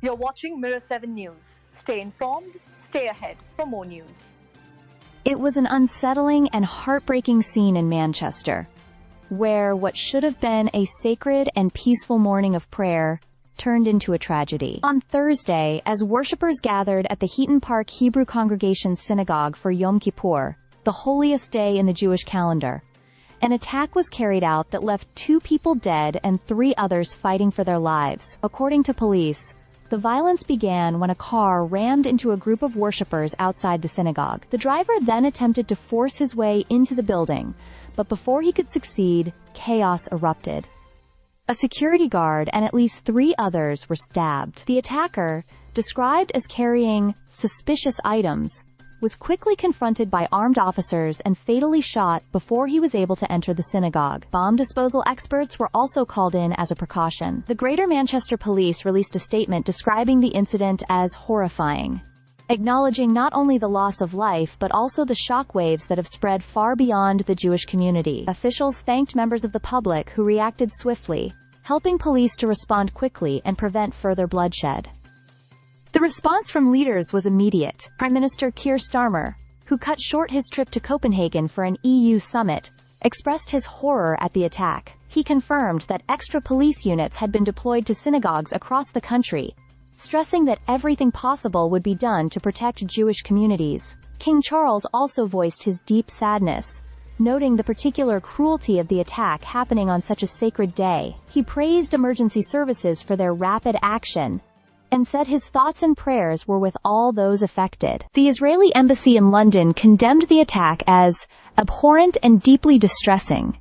You're watching Mirror 7 News. Stay informed, stay ahead for more news. It was an unsettling and heartbreaking scene in Manchester, where what should have been a sacred and peaceful morning of prayer turned into a tragedy. On Thursday, as worshippers gathered at the Heaton Park Hebrew Congregation's Synagogue for Yom Kippur, the holiest day in the Jewish calendar, an attack was carried out that left 2 people dead and 3 others fighting for their lives. According to police, the violence began when a car rammed into a group of worshippers outside the synagogue. The driver then attempted to force his way into the building, but before he could succeed, chaos erupted. A security guard and at least 3 others were stabbed. The attacker, described as carrying suspicious items, was quickly confronted by armed officers and fatally shot before he was able to enter the synagogue. Bomb disposal experts were also called in as a precaution. The Greater Manchester Police released a statement describing the incident as horrifying, acknowledging not only the loss of life but also the shockwaves that have spread far beyond the Jewish community. Officials thanked members of the public who reacted swiftly, helping police to respond quickly and prevent further bloodshed. The response from leaders was immediate. Prime Minister Keir Starmer, who cut short his trip to Copenhagen for an EU summit, expressed his horror at the attack. He confirmed that extra police units had been deployed to synagogues across the country, stressing that everything possible would be done to protect Jewish communities. King Charles also voiced his deep sadness, noting the particular cruelty of the attack happening on such a sacred day. He praised emergency services for their rapid action, and said his thoughts and prayers were with all those affected. The Israeli embassy in London condemned the attack as abhorrent and deeply distressing,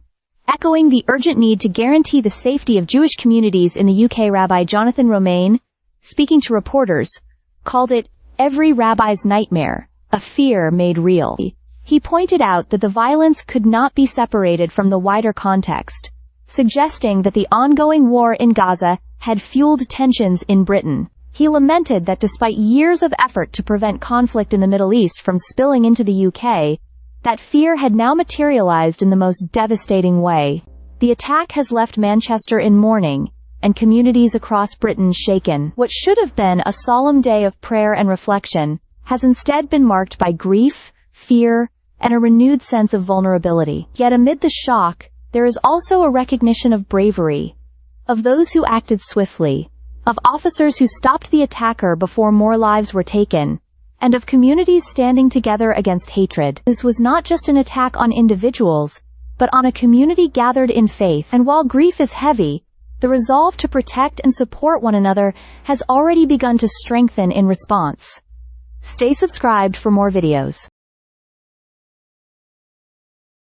echoing the urgent need to guarantee the safety of Jewish communities in the UK. Rabbi Jonathan Romain, speaking to reporters, called it every rabbi's nightmare, a fear made real. He pointed out that the violence could not be separated from the wider context, suggesting that the ongoing war in Gaza had fueled tensions in Britain. He lamented that despite years of effort to prevent conflict in the Middle East from spilling into the UK, that fear had now materialized in the most devastating way. The attack has left Manchester in mourning, and communities across Britain shaken. What should have been a solemn day of prayer and reflection has instead been marked by grief, fear, and a renewed sense of vulnerability. Yet amid the shock, there is also a recognition of bravery, of those who acted swiftly, of officers who stopped the attacker before more lives were taken, and of communities standing together against hatred. This was not just an attack on individuals, but on a community gathered in faith. And while grief is heavy, the resolve to protect and support one another has already begun to strengthen in response. Stay subscribed for more videos.